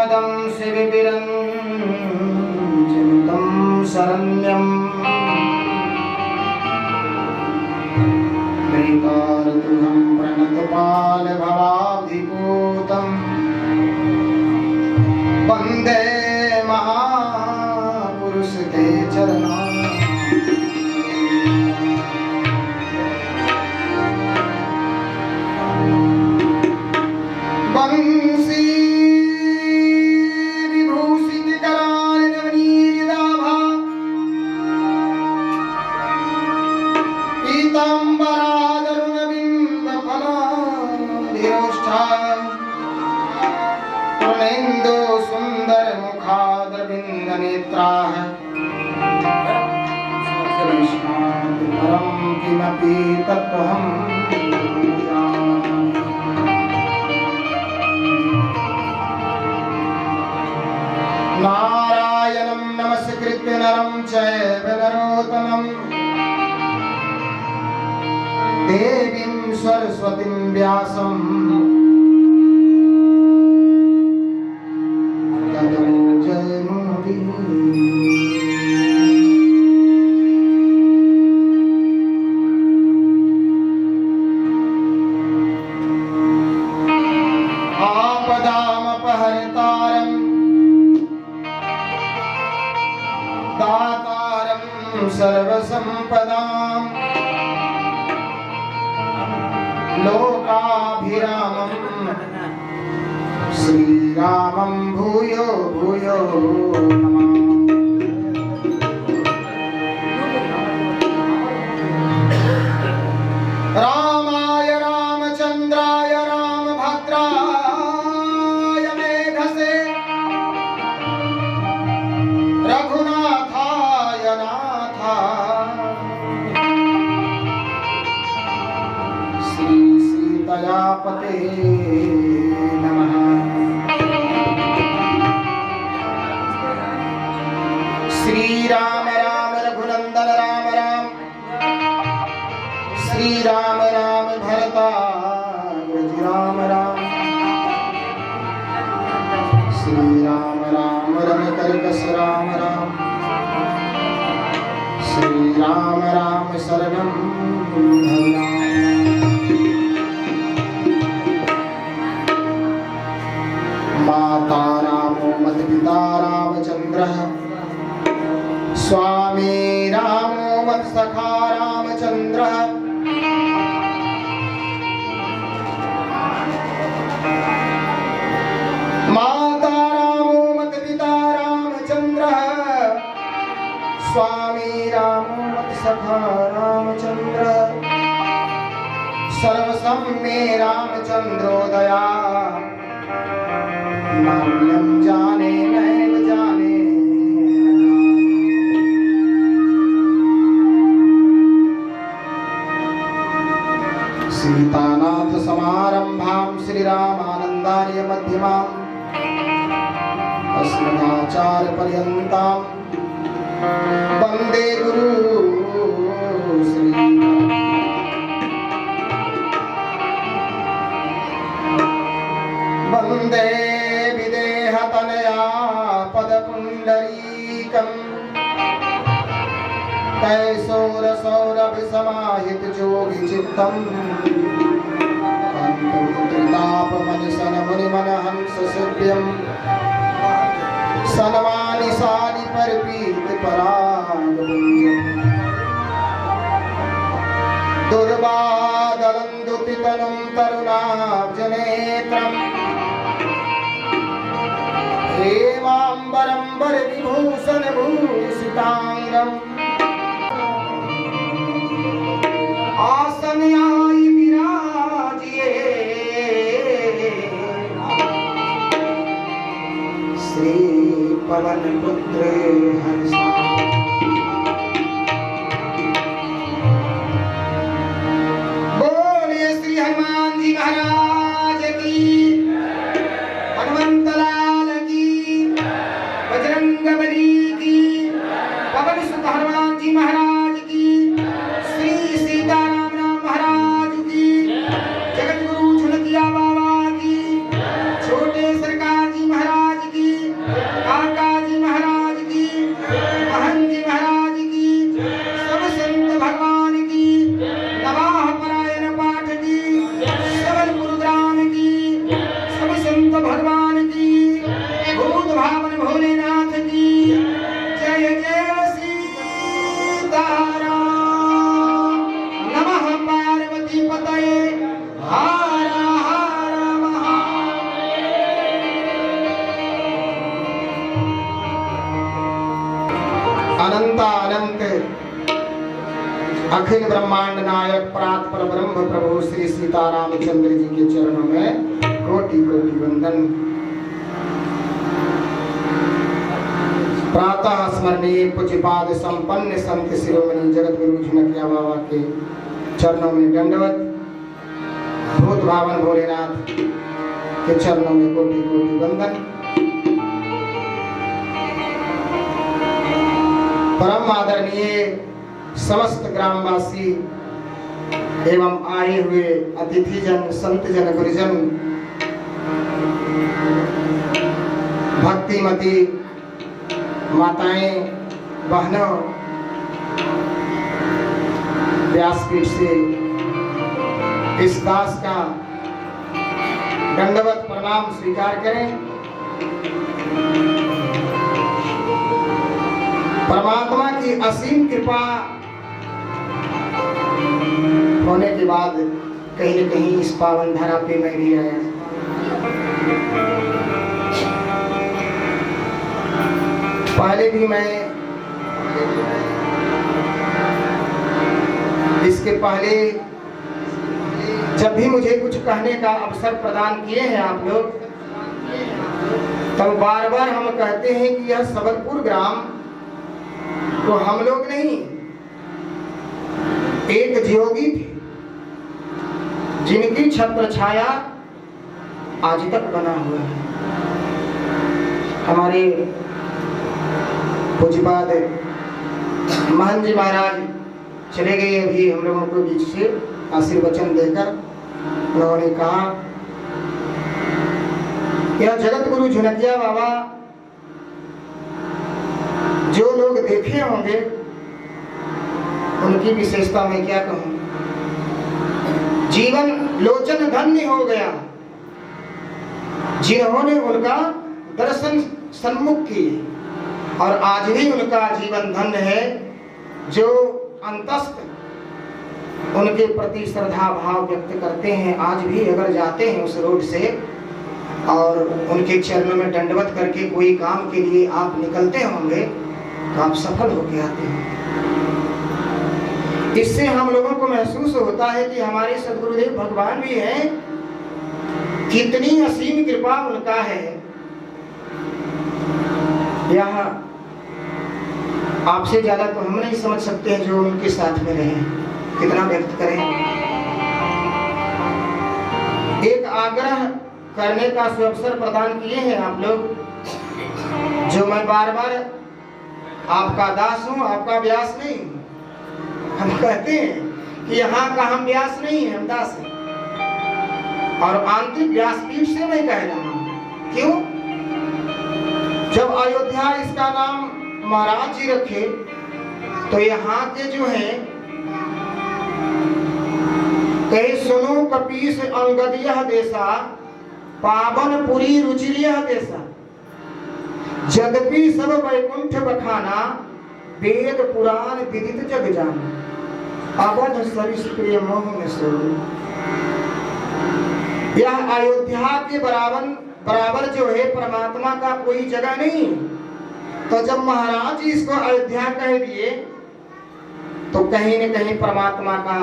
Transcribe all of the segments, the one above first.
पदं शिवविरञ्चितं शरण्यम् मृतार्तुहं प्रणतपालभवाब्धिपूतं वन्दे महापुरुष ते चरणा बंसी विभूषित कराल नवनीरिदाभा पीताम्बरादरुण बिंब फलाधिरोष्ठा प्रणेन्दो सुंदर मुखादरविंद नेत्राः परं किमपि तत्त्वहं नारायणं नमस्कृत्य नरं चैव नरोत्तमं देवीं सरस्वतीं व्यासं ततो जयमुदीरये। आपदामपहर्तारं दातारं सर्वसम्पदां लोकाभिरामं श्रीरामं भूयो भूयो नमामि। रामाय रामचन्द्राय रामभद्राय मेधसे रघुनाथाय नाथाय श्री सीतायापते नमः। श्री राम राम रघुनंदन राम राम श्री राम राम भरताग्रज राम राम श्री राम राम रमकर्कश राम राम श्री राम राम शरणं भजामि। माता रामो मत्पिता रामचन्द्रः स्वामी रामो मत्सखा रामचन्द्रः माता रामो मत्पिता रामचन्द्रः स्वामी रामो मत्सखा रामचन्द्रः सर्वसं मे रामचन्द्रो दया माल्यं जाने नैव जाने सीतानाथ समारंभां श्रीरामानन्दार्य मध्यमाम् अस्मदाचार्य पर्यन्तां वन्दे गुरु श्री वन्दे विदेहतनया पदपुण्डरीकम् कैशोरसौरभिसमाहितयोगिचित्तम् त्रितापमनिशनमुनिमनहंससेव्यम् सनमानिशानि परिपीतपरागपुञ्जम् दुर्वादलन्दुतितनुं तरुणाब्जनेत्रम् हेमाम्बरं वरविभूषणभूषिताङ्गम् आसन्याय विराजिये श्री पवनपुत्र हंसा। बोलिए श्री हनुमान जी महाराज की, हनुमंत लाल की, बजरंगबली की, पवन सुत हनुमान जी महाराज की, श्री सीताराम महाराज की, जगत गुरु झुलकिया बाबा की, छोटे सरकार जी महाराज की, अनंत अनंत अखिल ब्रह्मांड नायक परात्पर ब्रह्म प्रभु श्री सीतारामचंद्र जी के चरणों में कोटि कोटि वंदन। प्रातः स्मरणीय पूज्यपाद संपन्न संत शिरोमणि जगत गुरु झुनकिया बाबा के चरणों में दंडवत। भूत भावन भोलेनाथ के चरणों में कोटि कोटि वंदन। परम आदरणीय समस्त ग्रामवासी एवं आए हुए अतिथिजन, संतजन, गुरुजन, भक्तिमती माताएं, बहनों, व्यासपीठ से इस दास का दंडवत प्रणाम स्वीकार करें। परमात्मा की असीम कृपा होने के बाद कहीं न कहीं इस पावन धरा पे मैं भी आया। पहले भी मैं इसके पहले जब भी मुझे कुछ कहने का अवसर प्रदान किए हैं आप लोग, तब बार बार हम कहते हैं कि यह सबलपुर ग्राम तो हम लोग नहीं, एक योगी थे जिनकी छत्र छाया आज तक बना हुआ है। हमारे पूज्यपाद महंत जी महाराज चले गए अभी हम लोगों को बीच से आशीर्वचन देकर। उन्होंने कहा यह जगत गुरु झुनकिया बाबा जो लोग देखे होंगे उनकी विशेषता मैं क्या कहूं। जीवन लोचन धन्य हो गया जिन्होंने उनका दर्शन सन्मुख किए, और आज भी उनका जीवन धन्य है जो अंतस्थ उनके प्रति श्रद्धा भाव व्यक्त करते हैं। आज भी अगर जाते हैं उस रोड से और उनके चरणों में दंडवत करके कोई काम के लिए आप निकलते होंगे तो आप सफल होके आते हैं। इससे हम लोगों को महसूस होता है कि हमारे सद्गुरुदेव भगवान भी हैं, कितनी असीम कृपा उनका है। यह आपसे ज्यादा तो हम नहीं समझ सकते हैं जो उनके साथ में रहे, कितना व्यक्त करें। एक आग्रह करने का सुअवसर प्रदान किए हैं आप लोग, जो मैं बार बार आपका दास हूं, आपका व्यास नहीं। हम कहते हैं कि यहाँ का हम व्यास नहीं है, हम दास हैं। और आंतरिक व्यासपीठ से मैं कह रहा हूं। क्यों? जब अयोध्या इसका नाम महाराज जी रखे तो यहाँ के जो हैं कहे सुनो कपीस अंगदिया देसा पावन पुरी रुचिरिया देसा जदपि सब वैकुंठ बखाना वेद पुराण विदित जग जाना अवध सरिस प्रिय मोह में सो। यह अयोध्या के बराबर जो है परमात्मा का कोई जगह नहीं। तो जब महाराज जी इसको अयोध्या कह दिए तो कहीं न कहीं परमात्मा का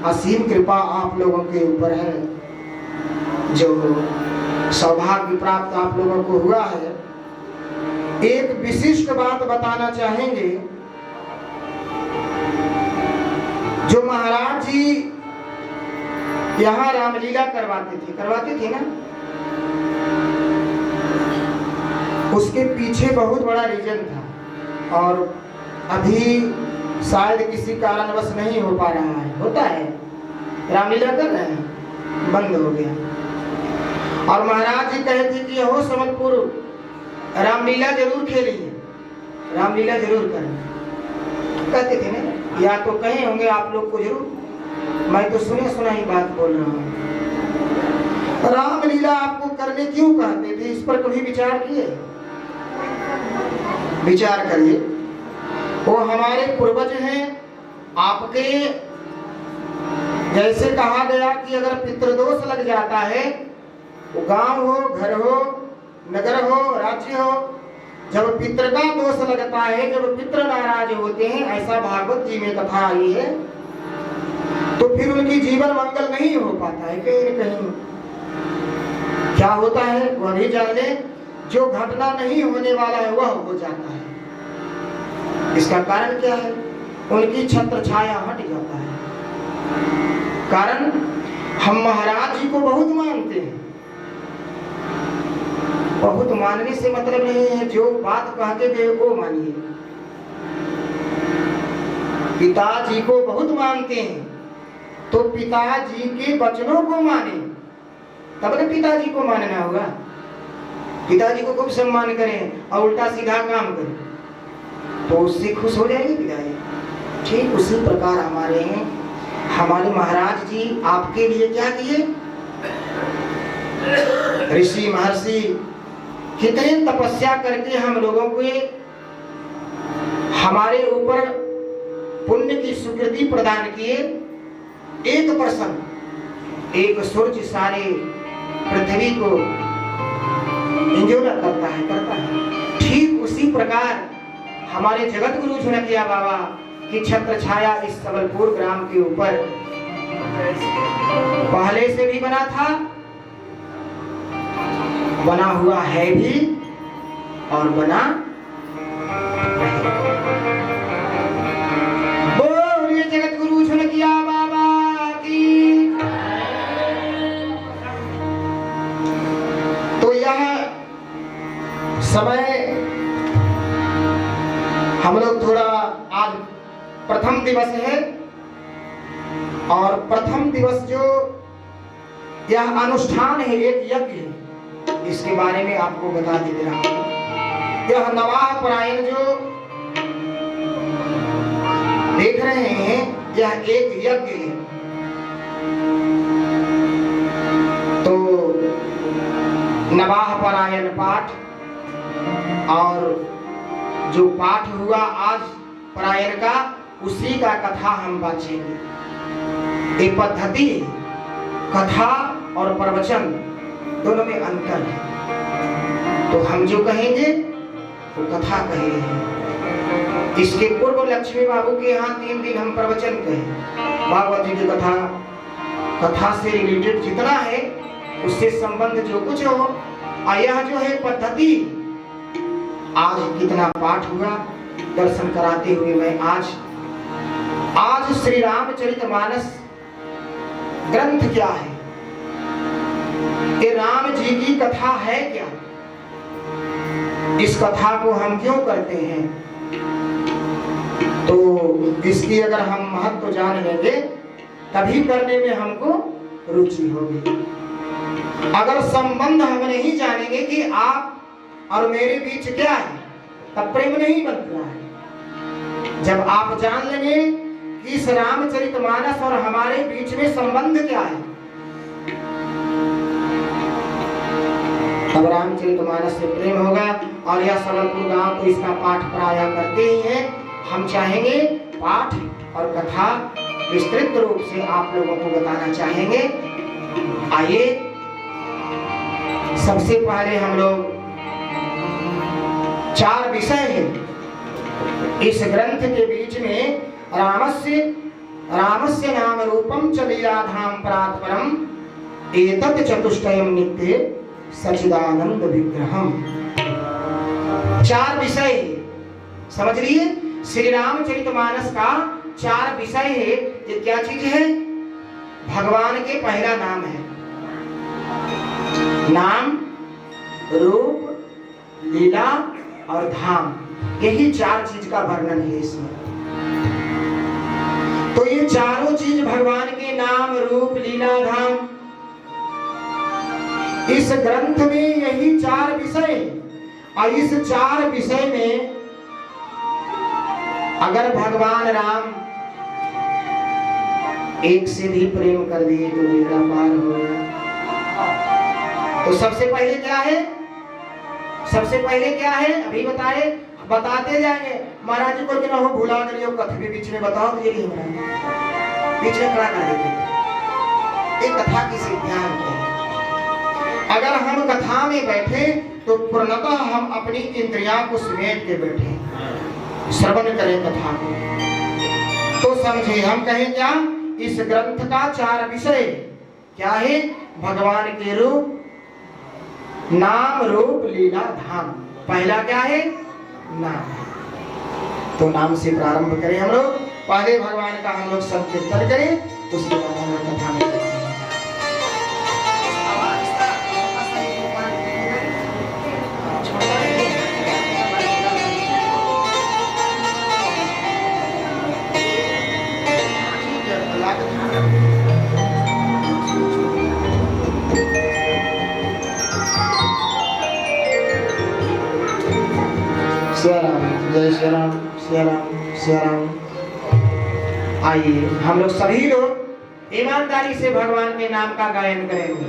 असीम कृपा आप लोगों के ऊपर है, जो सौभाग्य प्राप्त आप लोगों को हुआ है। एक विशिष्ट बात बताना चाहेंगे, जो महाराज जी यहाँ रामलीला करवाते थे ना, उसके पीछे बहुत बड़ा रीजन था और अभी शायद किसी कारणवश नहीं हो पा रहा है। होता है रामलीला कर रहे हैं, बंद हो गया। और महाराज जी कहे थे कि हो समलपुर रामलीला जरूर खेलिए, रामलीला जरूर करें, कहते थे ना। या तो कहे होंगे आप लोग को जरूर, मैं तो सुने सुना ही बात बोल रहा हूँ। रामलीला आपको करने क्यों कहते थे, इस पर कभी विचार किए? विचार करिए। वो हमारे पूर्वज हैं। आपके जैसे कहा गया कि अगर पितृदोष लग जाता है, वो गांव हो, घर हो, नगर हो, राज्य हो, जब पितृ का दोष लगता है, जब पितृ नाराज होते हैं, ऐसा भागवत जी में कथा आई है, तो फिर उनकी जीवन मंगल नहीं हो पाता है। कहीं न कहीं क्या होता है वह भी जान ले, जो घटना नहीं होने वाला है वह हो जाता है। इसका कारण क्या है? उनकी छत्र छाया हट जाता है। कारण हम महाराज जी को बहुत मानते हैं। बहुत मानने से मतलब नहीं है जो बात कहते गए वो मानिए। पिताजी को बहुत मानते हैं तो पिताजी के वचनों को माने, तब न पिताजी को मानना होगा। पिताजी को खूब सम्मान करें और उल्टा सीधा काम करें तो उससे खुश हो जाएंगे पिताजी। ठीक उसी प्रकार हमारे महाराज जी आपके लिए क्या किए? ऋषि महर्षि कितने तपस्या करके हम लोगों को हमारे ऊपर पुण्य की स्वीकृति प्रदान किए। 1% एक सूर्य सारे पृथ्वी को इंजोर करता है। ठीक उसी प्रकार हमारे जगत गुरु झुनकिया बाबा की छत्र छाया इस सबलपुर ग्राम के ऊपर पहले से भी बना था, बना हुआ है भी और बना बोलिए जगत गुरु झुनकिया बाबा की। तो यह समय हम लोग थोड़ा आज प्रथम दिवस है और प्रथम दिवस जो यह अनुष्ठान है, एक यज्ञ है, इसके बारे में आपको बता दे रहा हूं। यह नवाह परायण जो देख रहे हैं यह एक यज्ञ है। तो नवाह परायण पाठ और जो पाठ हुआ आज परायण का, उसी का कथा हम बांचेंगे। एक पद्धति कथा और प्रवचन दोनों में अंतर है। तो हम जो कहेंगे वो कथा कहे हैं। इसके पूर्व लक्ष्मी बाबू के यहाँ 3 दिन हम प्रवचन कहे। भागवत जी की कथा, कथा से रिलेटेड जितना है उससे संबंध जो कुछ हो, और यह जो है पद्धति, आज कितना पाठ हुआ दर्शन कराते हुए मैं आज श्री रामचरितमानस ग्रंथ क्या है, ये राम जी की कथा है क्या, इस कथा को हम क्यों करते हैं, तो इसकी अगर हम महत्व जान लेंगे तभी करने में हमको रुचि होगी। अगर संबंध हम नहीं जानेंगे कि आप और मेरे बीच क्या है, तब प्रेम नहीं बनता है। जब आप जान लेंगे कि इस रामचरितमानस और हमारे बीच में संबंध क्या है, तब रामचरितमानस से प्रेम होगा। और यह सबलपुर गांव तो इसका पाठ प्राय करते ही हैं। हम चाहेंगे पाठ और कथा विस्तृत रूप से आप लोगों को बताना चाहेंगे। आइए सबसे पहले हम लोग 4 विषय है इस ग्रंथ के बीच में। रामस्य नाम रूपम च लीलाधाम परात्परम एतत् चतुष्टयम नित्य सच्चिदानंद विग्रहम। 4 विषय है, समझ लिए। श्री रामचरितमानस का 4 विषय है। ये क्या चीज है? भगवान के पहला नाम है, नाम, रूप, लीला और धाम, यही 4 चीज का वर्णन है इसमें। तो ये चारों चीज भगवान के नाम, रूप, लीला, धाम, इस ग्रंथ में यही 4 विषय है। और इस 4 विषय में अगर भगवान राम एक से भी प्रेम कर दिए तो बेड़ा पार होगा। तो सबसे पहले क्या है? सबसे पहले क्या है अभी बताते जाएंगे। महाराज जी को हो भुला कर कथा भी बीच में बताओ तो ये नहीं महाराज बीच में खड़ा कर देते। एक कथा की सिद्धांत है। अगर हम कथा में बैठे तो पूर्णतः हम अपनी इंद्रियां को समेट के बैठे श्रवण करें कथा को, तो समझे। हम कहें क्या, इस ग्रंथ का 4 विषय क्या है? भगवान के रूप, नाम, रूप, लीला, धाम। पहला क्या है? नाम। तो नाम से प्रारंभ करें हम लोग। पहले भगवान का हम लोग संकीर्तन करें, उसके बाद हम लोग कथा में करें। श्री राम, जय श्री राम, श्री राम, श्री राम। आइए हम लोग सभी लोग ईमानदारी से भगवान के नाम का गायन करेंगे।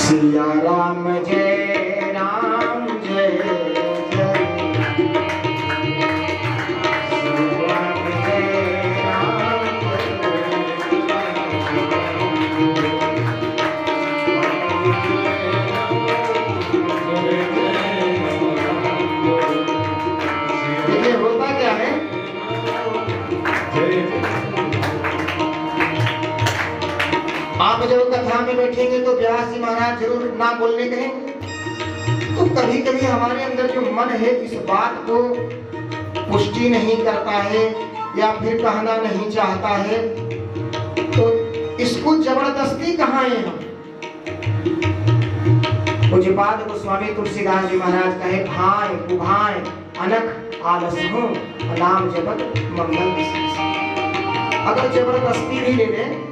सिया राम जय राम जय जय, आप जब कथा में बैठेंगे तो व्यास जी महाराज जरूर ना बोलने कहेंगे। तो कभी कभी हमारे अंदर जो मन है इस बात को पुष्टि नहीं करता है या फिर कहना नहीं चाहता है, तो इसको जबरदस्ती कहाँ है हम। पूज्यपाद गोस्वामी तुलसीदास जी महाराज कहे, भाई कुभाए अनख आलस हो नाम जपत मंगल। अगर जबरदस्ती भी ले लें